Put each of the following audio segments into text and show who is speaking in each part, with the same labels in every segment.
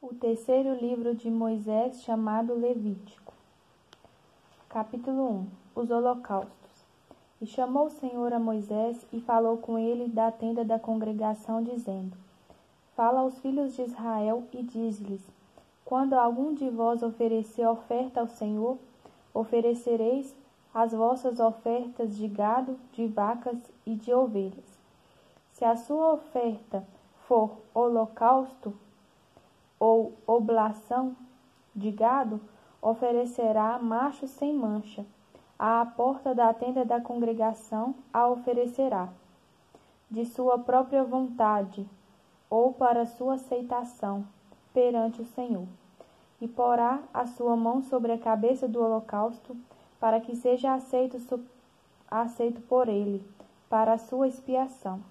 Speaker 1: O terceiro livro de Moisés, chamado Levítico. Capítulo 1. Os holocaustos. E chamou o Senhor a Moisés e falou com ele da tenda da congregação, dizendo: Fala aos filhos de Israel e diz-lhes: Quando algum de vós oferecer oferta ao Senhor, oferecereis as vossas ofertas de gado, de vacas e de ovelhas. Se a sua oferta for holocausto ou oblação de gado, oferecerá macho sem mancha. À porta da tenda da congregação a oferecerá, de sua própria vontade, ou para sua aceitação, perante o Senhor. E porá a sua mão sobre a cabeça do holocausto, para que seja aceito por ele, para a sua expiação.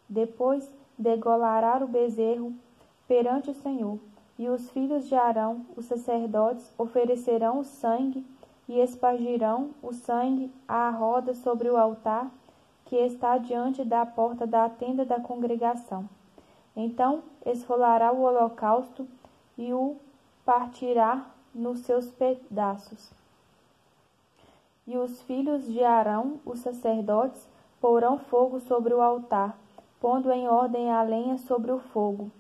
Speaker 1: Depois degolará o bezerro perante o Senhor, e os filhos de Arão, os sacerdotes, oferecerão o sangue e espargirão o sangue à roda sobre o altar que está diante da porta da tenda da congregação. Então esfolará o holocausto e o partirá nos seus pedaços. E os filhos de Arão, os sacerdotes, porão fogo sobre o altar, pondo em ordem a lenha sobre o fogo.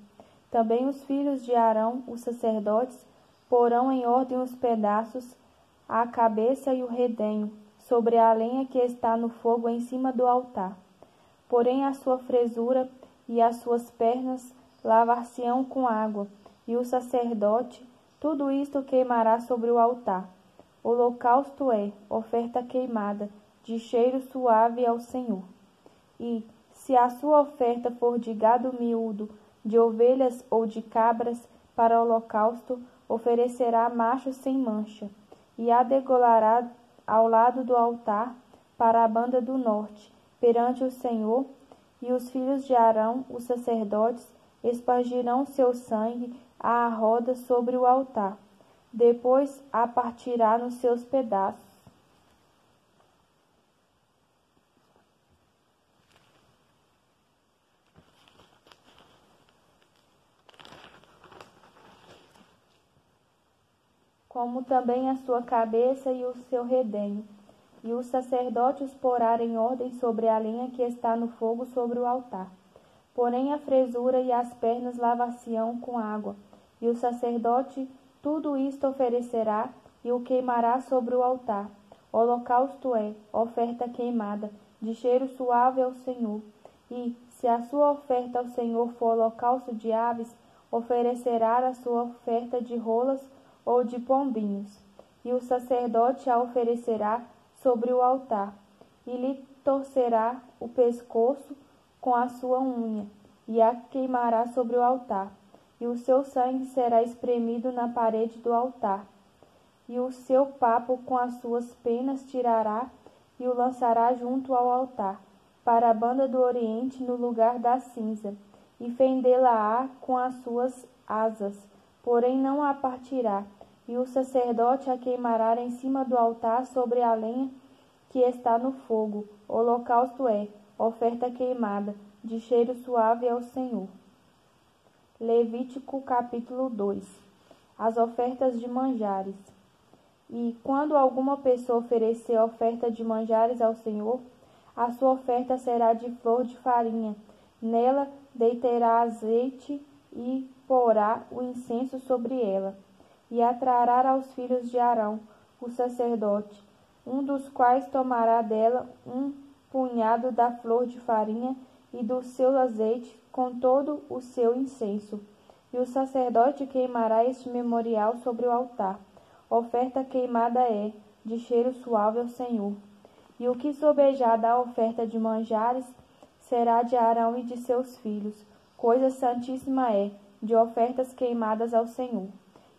Speaker 1: Também os filhos de Arão, os sacerdotes, porão em ordem os pedaços, a cabeça e o redenho, sobre a lenha que está no fogo em cima do altar. Porém a sua fresura e as suas pernas lavar-se-ão com água, e o sacerdote tudo isto queimará sobre o altar. Holocausto é oferta queimada, de cheiro suave ao Senhor. E, se a sua oferta for de gado miúdo, de ovelhas ou de cabras, para holocausto, oferecerá macho sem mancha, e a degolará ao lado do altar, para a banda do norte, perante o Senhor, e os filhos de Arão, os sacerdotes, espargirão seu sangue à roda sobre o altar. Depois a partirá nos seus pedaços. Como também a sua cabeça e o seu redenho. E os sacerdotes porá em ordem sobre a lenha que está no fogo sobre o altar. Porém a fresura e as pernas lavar-se-ão com água, e o sacerdote tudo isto oferecerá e o queimará sobre o altar. Holocausto é oferta queimada, de cheiro suave ao Senhor. E, se a sua oferta ao Senhor for holocausto de aves, oferecerá a sua oferta de rolas ou de pombinhos, e o sacerdote a oferecerá sobre o altar, e lhe torcerá o pescoço com a sua unha, e a queimará sobre o altar, e o seu sangue será espremido na parede do altar, e o seu papo com as suas penas tirará, e o lançará junto ao altar, para a banda do oriente no lugar da cinza, e fendê-la-á com as suas asas, porém não a partirá, e o sacerdote a queimará em cima do altar sobre a lenha que está no fogo. Holocausto é oferta queimada, de cheiro suave ao Senhor. Levítico capítulo 2. As ofertas de manjares. E quando alguma pessoa oferecer oferta de manjares ao Senhor, a sua oferta será de flor de farinha. Nela deitará azeite e porá o incenso sobre ela. E a trará aos filhos de Arão, o sacerdote, um dos quais tomará dela um punhado da flor de farinha e do seu azeite com todo o seu incenso. E o sacerdote queimará este memorial sobre o altar. Oferta queimada é, de cheiro suave ao Senhor. E o que sobejar da oferta de manjares será de Arão e de seus filhos. Coisa santíssima é, de ofertas queimadas ao Senhor.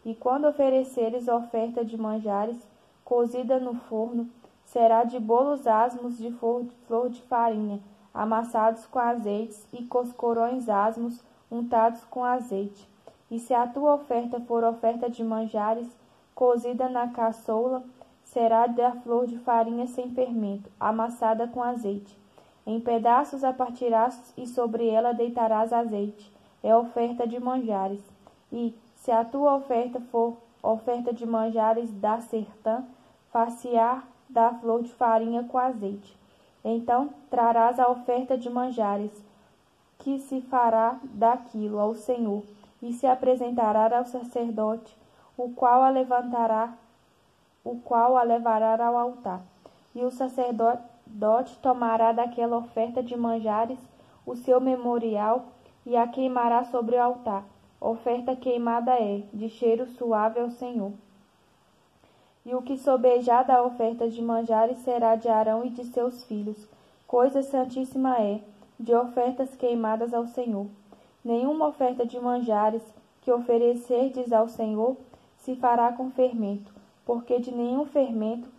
Speaker 1: E quando ofereceres oferta de manjares, cozida no forno, será de bolos asmos de flor de farinha, amassados com azeites, e coscorões asmos, untados com azeite. E se a tua oferta for oferta de manjares, cozida na caçoula, será da flor de farinha sem fermento, amassada com azeite. Em pedaços a partirás e sobre ela deitarás azeite. É oferta de manjares. E, Se a tua oferta for oferta de manjares da sertã, far-se-á da flor de farinha com azeite. Então trarás a oferta de manjares, que se fará daquilo ao Senhor, e se apresentará ao sacerdote, o qual a levará ao altar. E o sacerdote tomará daquela oferta de manjares o seu memorial e a queimará sobre o altar. Oferta queimada é, de cheiro suave ao Senhor. E o que sobejar da oferta de manjares será de Arão e de seus filhos. Coisa santíssima é, de ofertas queimadas ao Senhor. Nenhuma oferta de manjares que oferecerdes ao Senhor se fará com fermento, porque de nenhum fermento,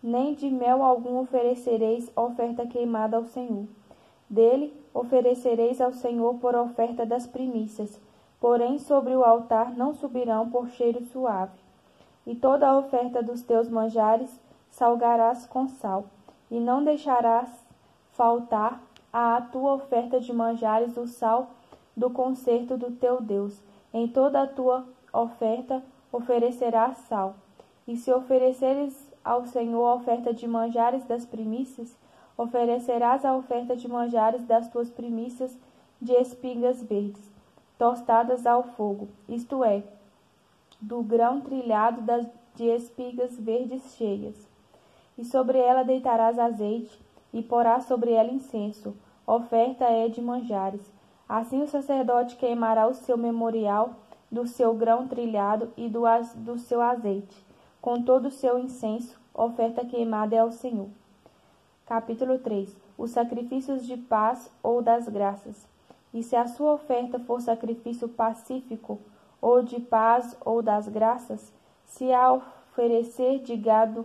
Speaker 1: nem de mel algum oferecereis oferta queimada ao Senhor. Dele oferecereis ao Senhor por oferta das primícias, porém sobre o altar não subirão por cheiro suave. E toda a oferta dos teus manjares salgarás com sal, e não deixarás faltar à tua oferta de manjares o sal do concerto do teu Deus. Em toda a tua oferta oferecerás sal. E se ofereceres ao Senhor a oferta de manjares das primícias, oferecerás a oferta de manjares das tuas primícias de espigas verdes, tostadas ao fogo, isto é, do grão trilhado de espigas verdes cheias. E sobre ela deitarás azeite, e porás sobre ela incenso, oferta é de manjares. Assim o sacerdote queimará o seu memorial do seu grão trilhado e do seu azeite, com todo o seu incenso, oferta queimada é ao Senhor. Capítulo 3. Os sacrifícios de paz ou das graças. E se a sua oferta for sacrifício pacífico, ou de paz ou das graças, se a oferecer de gado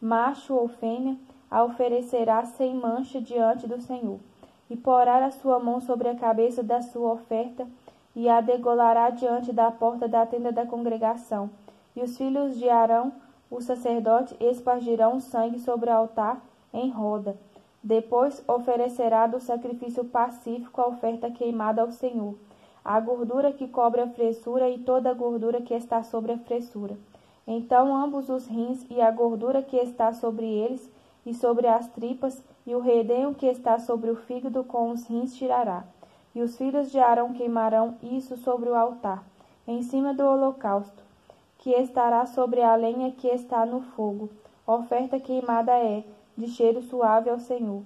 Speaker 1: macho ou fêmea, a oferecerá sem mancha diante do Senhor, e porá a sua mão sobre a cabeça da sua oferta, e a degolará diante da porta da tenda da congregação. E os filhos de Arão, o sacerdote, espargirão o sangue sobre o altar em roda. Depois oferecerá do sacrifício pacífico a oferta queimada ao Senhor, a gordura que cobre a fressura e toda a gordura que está sobre a fressura. Então ambos os rins e a gordura que está sobre eles e sobre as tripas e o redenho que está sobre o fígado com os rins tirará. E os filhos de Arão queimarão isso sobre o altar, em cima do holocausto, que estará sobre a lenha que está no fogo. Oferta queimada é, de cheiro suave ao Senhor.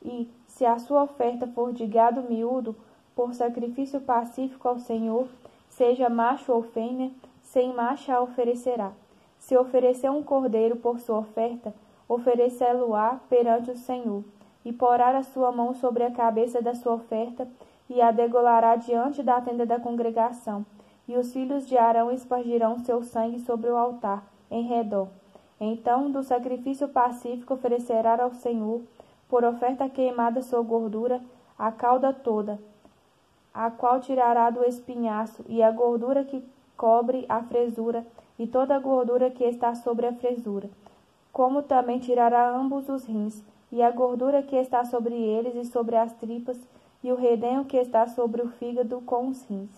Speaker 1: E, se a sua oferta for de gado miúdo, por sacrifício pacífico ao Senhor, seja macho ou fêmea, sem mancha a oferecerá. Se oferecer um cordeiro por sua oferta, oferecê-lo-á perante o Senhor, e porá a sua mão sobre a cabeça da sua oferta, e a degolará diante da tenda da congregação. E os filhos de Arão espargirão seu sangue sobre o altar, em redor. Então, do sacrifício pacífico oferecerá ao Senhor, por oferta queimada sua gordura, a cauda toda, a qual tirará do espinhaço, e a gordura que cobre a fresura, e toda a gordura que está sobre a fresura, como também tirará ambos os rins, e a gordura que está sobre eles e sobre as tripas, e o redenho que está sobre o fígado com os rins.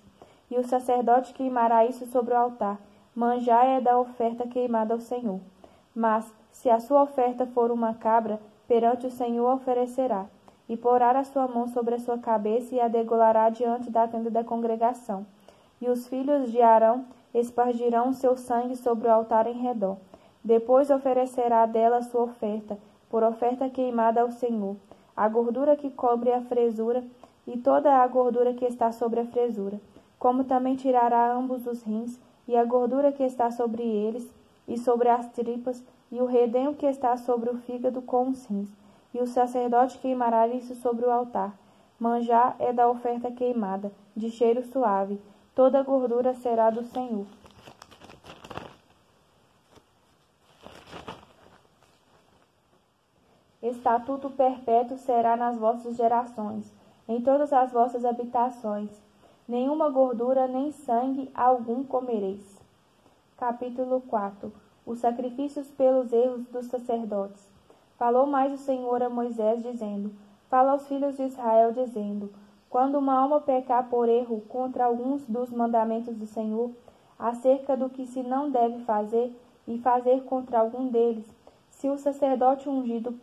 Speaker 1: E o sacerdote queimará isso sobre o altar. Manjar é da oferta queimada ao Senhor. Mas, se a sua oferta for uma cabra, perante o Senhor oferecerá, e porá a sua mão sobre a sua cabeça e a degolará diante da tenda da congregação. E os filhos de Arão espargirão seu sangue sobre o altar em redor. Depois oferecerá dela a sua oferta, por oferta queimada ao Senhor, a gordura que cobre a fresura e toda a gordura que está sobre a fresura, como também tirará ambos os rins e a gordura que está sobre eles e sobre as tripas e o redenho que está sobre o fígado com os rins. E o sacerdote queimará isso sobre o altar. Manjar é da oferta queimada, de cheiro suave. Toda a gordura será do Senhor. Estatuto perpétuo será nas vossas gerações, em todas as vossas habitações. Nenhuma gordura nem sangue algum comereis. Capítulo 4. Os sacrifícios pelos erros dos sacerdotes. Falou mais o Senhor a Moisés, dizendo: Fala aos filhos de Israel, dizendo: Quando uma alma pecar por erro contra alguns dos mandamentos do Senhor, acerca do que se não deve fazer e fazer contra algum deles. Se o sacerdote ungido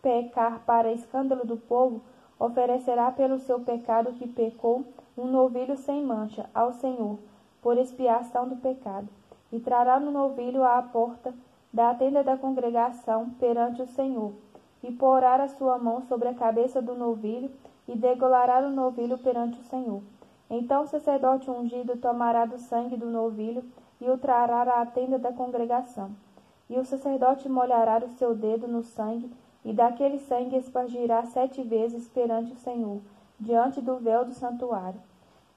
Speaker 1: pecar para escândalo do povo, oferecerá pelo seu pecado que pecou um novilho sem mancha ao Senhor, por expiação do pecado, e trará no novilho à porta da tenda da congregação perante o Senhor, e porá a sua mão sobre a cabeça do novilho, e degolará o novilho perante o Senhor. Então o sacerdote ungido tomará do sangue do novilho, e o trará à tenda da congregação. E o sacerdote molhará o seu dedo no sangue, e daquele sangue espargirá 7 vezes perante o Senhor, diante do véu do santuário.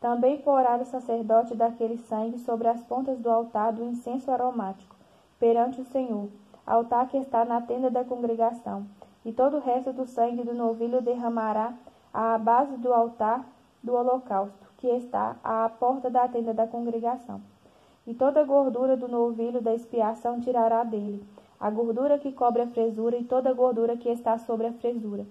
Speaker 1: Também porá o sacerdote daquele sangue sobre as pontas do altar do incenso aromático, perante o Senhor, altar que está na tenda da congregação, e todo o resto do sangue do novilho derramará à base do altar do holocausto, que está à porta da tenda da congregação. E toda a gordura do novilho da expiação tirará dele, a gordura que cobre a fresura e toda a gordura que está sobre a fresura,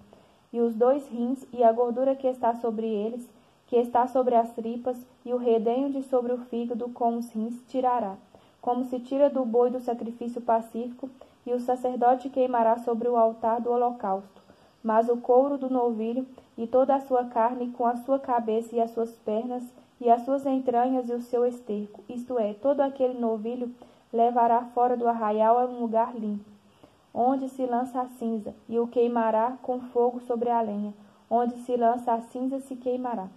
Speaker 1: e os 2 rins e a gordura que está sobre eles, que está sobre as tripas, e o redenho de sobre o fígado com os rins tirará, como se tira do boi do sacrifício pacífico, e o sacerdote queimará sobre o altar do holocausto. Mas o couro do novilho e toda a sua carne, com a sua cabeça e as suas pernas, e as suas entranhas e o seu esterco, isto é, todo aquele novilho, levará fora do arraial a um lugar limpo, onde se lança a cinza, e o queimará com fogo sobre a lenha, onde se lança a cinza se queimará.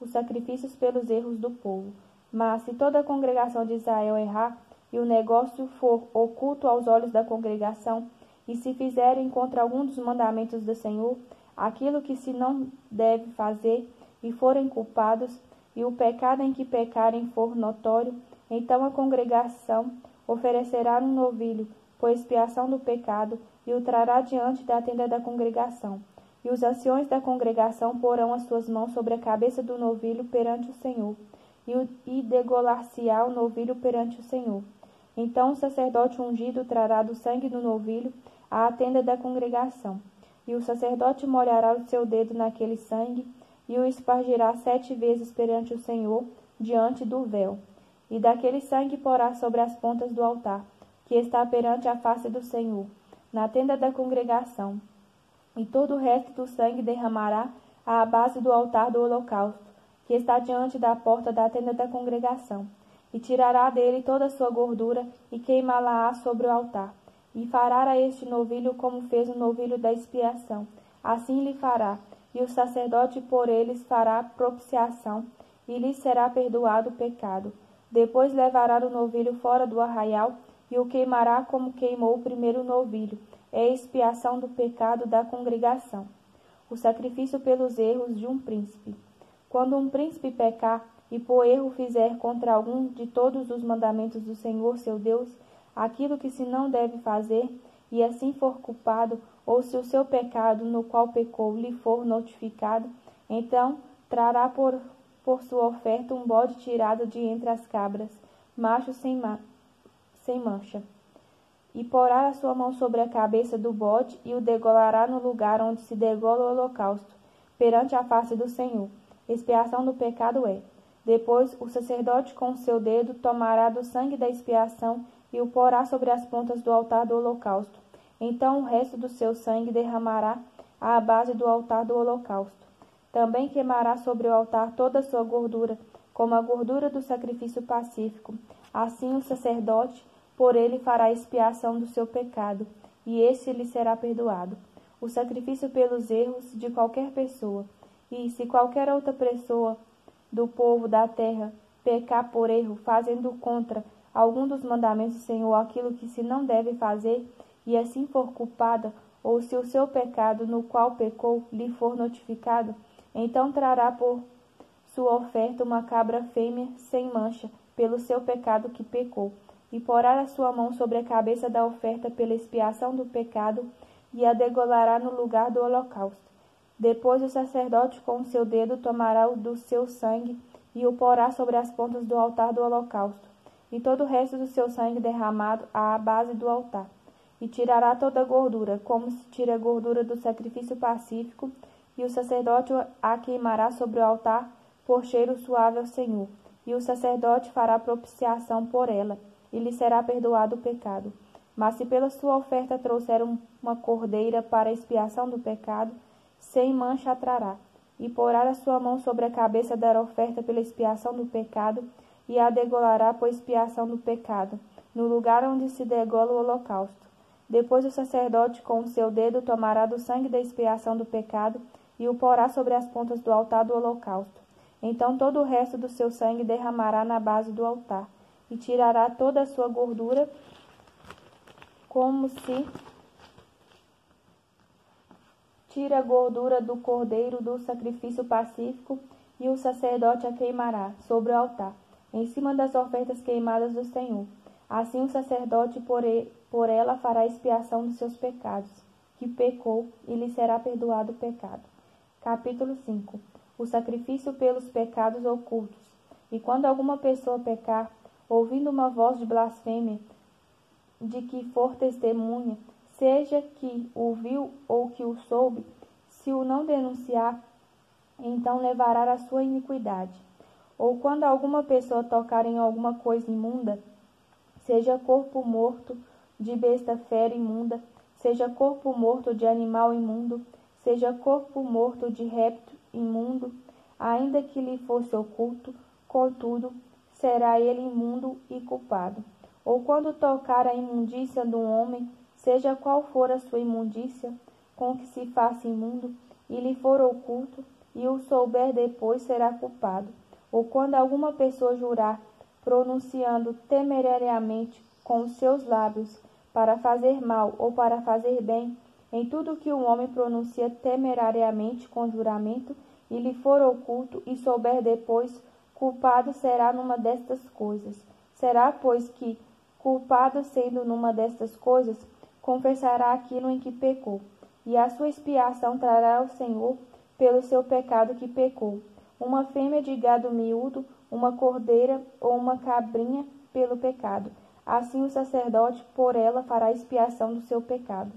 Speaker 1: Os sacrifícios pelos erros do povo. Mas se toda a congregação de Israel errar, e o negócio for oculto aos olhos da congregação, e se fizerem contra algum dos mandamentos do Senhor, aquilo que se não deve fazer, e forem culpados, e o pecado em que pecarem for notório, então a congregação oferecerá um novilho, por expiação do pecado, e o trará diante da tenda da congregação. E os anciões da congregação porão as suas mãos sobre a cabeça do novilho perante o Senhor, e degolar-se-á o novilho perante o Senhor. Então o sacerdote ungido trará do sangue do novilho à tenda da congregação, e o sacerdote molhará o seu dedo naquele sangue, e o espargirá 7 vezes perante o Senhor, diante do véu. E daquele sangue porá sobre as pontas do altar, que está perante a face do Senhor, na tenda da congregação. E todo o resto do sangue derramará à base do altar do holocausto, que está diante da porta da tenda da congregação. E tirará dele toda a sua gordura, e queimá-la-á sobre o altar. E fará a este novilho como fez o novilho da expiação. Assim lhe fará, e o sacerdote por eles fará propiciação, e lhe será perdoado o pecado. Depois levará o novilho fora do arraial, e o queimará como queimou o primeiro novilho. É a expiação do pecado da congregação. O sacrifício pelos erros de um príncipe. Quando um príncipe pecar, e por erro fizer contra algum de todos os mandamentos do Senhor seu Deus, aquilo que se não deve fazer, e assim for culpado, ou se o seu pecado no qual pecou lhe for notificado, então trará por sua oferta um bode tirado de entre as cabras, macho sem mancha. E porá a sua mão sobre a cabeça do bode, e o degolará no lugar onde se degola o holocausto, perante a face do Senhor. Expiação do pecado é. Depois o sacerdote com o seu dedo tomará do sangue da expiação, e o porá sobre as pontas do altar do holocausto. Então o resto do seu sangue derramará à base do altar do holocausto. Também queimará sobre o altar toda a sua gordura, como a gordura do sacrifício pacífico. Assim o sacerdote por ele fará expiação do seu pecado, e este lhe será perdoado. O sacrifício pelos erros de qualquer pessoa. E se qualquer outra pessoa do povo da terra pecar por erro, fazendo contra algum dos mandamentos do Senhor aquilo que se não deve fazer, e assim for culpada, ou se o seu pecado no qual pecou lhe for notificado, então trará por sua oferta uma cabra fêmea sem mancha, pelo seu pecado que pecou, e porá a sua mão sobre a cabeça da oferta pela expiação do pecado, e a degolará no lugar do holocausto. Depois o sacerdote com o seu dedo tomará o do seu sangue, e o porá sobre as pontas do altar do holocausto, e todo o resto do seu sangue derramado à base do altar. E tirará toda a gordura, como se tira a gordura do sacrifício pacífico, e o sacerdote a queimará sobre o altar por cheiro suave ao Senhor. e o sacerdote fará propiciação por ela, e lhe será perdoado o pecado. Mas se pela sua oferta trouxer uma cordeira para a expiação do pecado, sem mancha a trará, e porá a sua mão sobre a cabeça da oferta pela expiação do pecado, e a degolará por expiação do pecado, no lugar onde se degola o holocausto. Depois o sacerdote com o seu dedo tomará do sangue da expiação do pecado, e o porá sobre as pontas do altar do holocausto. Então todo o resto do seu sangue derramará na base do altar, e tirará toda a sua gordura, como se tira a gordura do cordeiro do sacrifício pacífico, e o sacerdote a queimará sobre o altar, em cima das ofertas queimadas do Senhor. Assim o sacerdote por ela fará expiação dos seus pecados, que pecou, e lhe será perdoado o pecado. Capítulo 5. O sacrifício pelos pecados ocultos. E quando alguma pessoa pecar, ouvindo uma voz de blasfêmia, de que for testemunha, seja que o viu ou que o soube, se o não denunciar, então levará a sua iniquidade. Ou quando alguma pessoa tocar em alguma coisa imunda, seja corpo morto de besta fera imunda, seja corpo morto de animal imundo, seja corpo morto de réptil imundo, ainda que lhe fosse oculto, contudo, será ele imundo e culpado. Ou quando tocar a imundícia de um homem, seja qual for a sua imundícia, com que se faça imundo, e lhe for oculto, e o souber depois, será culpado. Ou quando alguma pessoa jurar, pronunciando temerariamente com os seus lábios, para fazer mal ou para fazer bem, em tudo que o homem pronuncia temerariamente com juramento, e lhe for oculto, e souber depois, culpado será numa destas coisas. Será, pois, que, culpado sendo numa destas coisas, confessará aquilo em que pecou, e a sua expiação trará ao Senhor pelo seu pecado que pecou, uma fêmea de gado miúdo, uma cordeira ou uma cabrinha pelo pecado. Assim o sacerdote por ela fará expiação do seu pecado.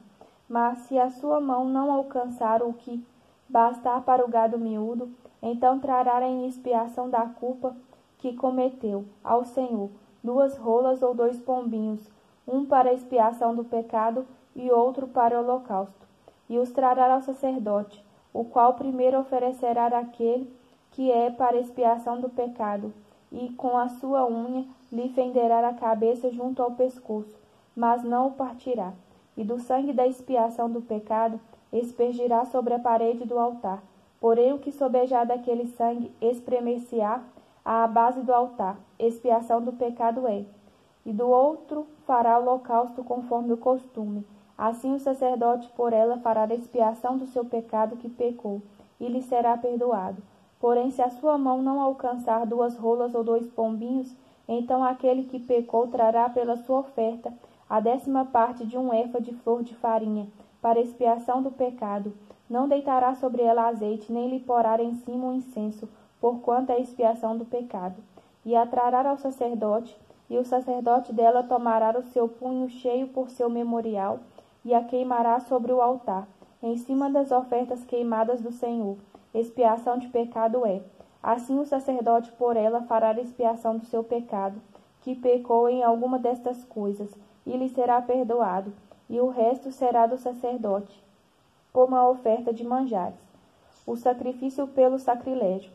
Speaker 1: Mas se a sua mão não alcançar o que bastar para o gado miúdo, então trará em expiação da culpa que cometeu ao Senhor 2 rolas ou 2 pombinhos, um para a expiação do pecado e outro para o holocausto. E os trará ao sacerdote, o qual primeiro oferecerá aquele que é para expiação do pecado, e com a sua unha lhe fenderá a cabeça junto ao pescoço, mas não o partirá. E do sangue da expiação do pecado espergirá sobre a parede do altar. Porém o que sobejar daquele sangue espremer-se-á à base do altar, expiação do pecado é. E do outro fará holocausto conforme o costume. Assim o sacerdote por ela fará a expiação do seu pecado que pecou, e lhe será perdoado. Porém, se a sua mão não alcançar 2 rolas ou 2 pombinhos, então aquele que pecou trará pela sua oferta a 10ª parte de um efa de flor de farinha, para expiação do pecado. Não deitará sobre ela azeite, nem lhe porá em cima o incenso, porquanto é a expiação do pecado. E a trará ao sacerdote, e o sacerdote dela tomará o seu punho cheio por seu memorial, e a queimará sobre o altar, em cima das ofertas queimadas do Senhor. Expiação de pecado é. Assim o sacerdote por ela fará a expiação do seu pecado, que pecou em alguma destas coisas, e lhe será perdoado, e o resto será do sacerdote, como a oferta de manjares. O sacrifício pelo sacrilégio.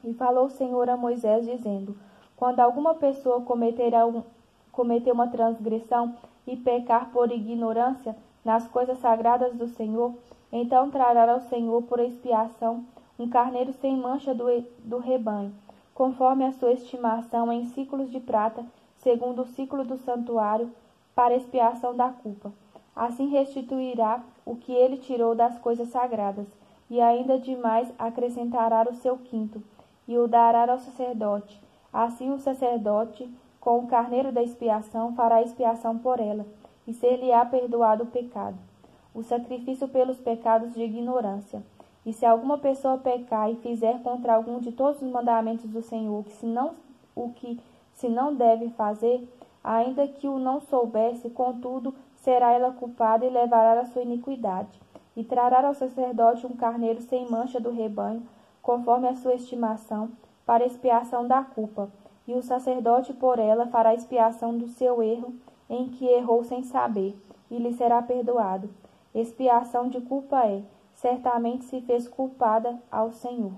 Speaker 1: E falou o Senhor a Moisés, dizendo: quando alguma pessoa cometer uma transgressão e pecar por ignorância nas coisas sagradas do Senhor, então trará ao Senhor por expiação um carneiro sem mancha do rebanho, conforme a sua estimação em siclos de prata, segundo o ciclo do santuário, para expiação da culpa. Assim restituirá o que ele tirou das coisas sagradas, e ainda demais acrescentará o seu quinto, e o dará ao sacerdote. Assim o sacerdote, com o carneiro da expiação, fará expiação por ela, e ser-lhe-á perdoado o pecado. O sacrifício pelos pecados de ignorância. E se alguma pessoa pecar e fizer contra algum de todos os mandamentos do Senhor, que se não deve fazer, ainda que o não soubesse, contudo, será ela culpada e levará a sua iniquidade. E trará ao sacerdote um carneiro sem mancha do rebanho, conforme a sua estimação, para expiação da culpa, e o sacerdote por ela fará expiação do seu erro em que errou sem saber, e lhe será perdoado. Expiação de culpa é: certamente se fez culpada ao Senhor.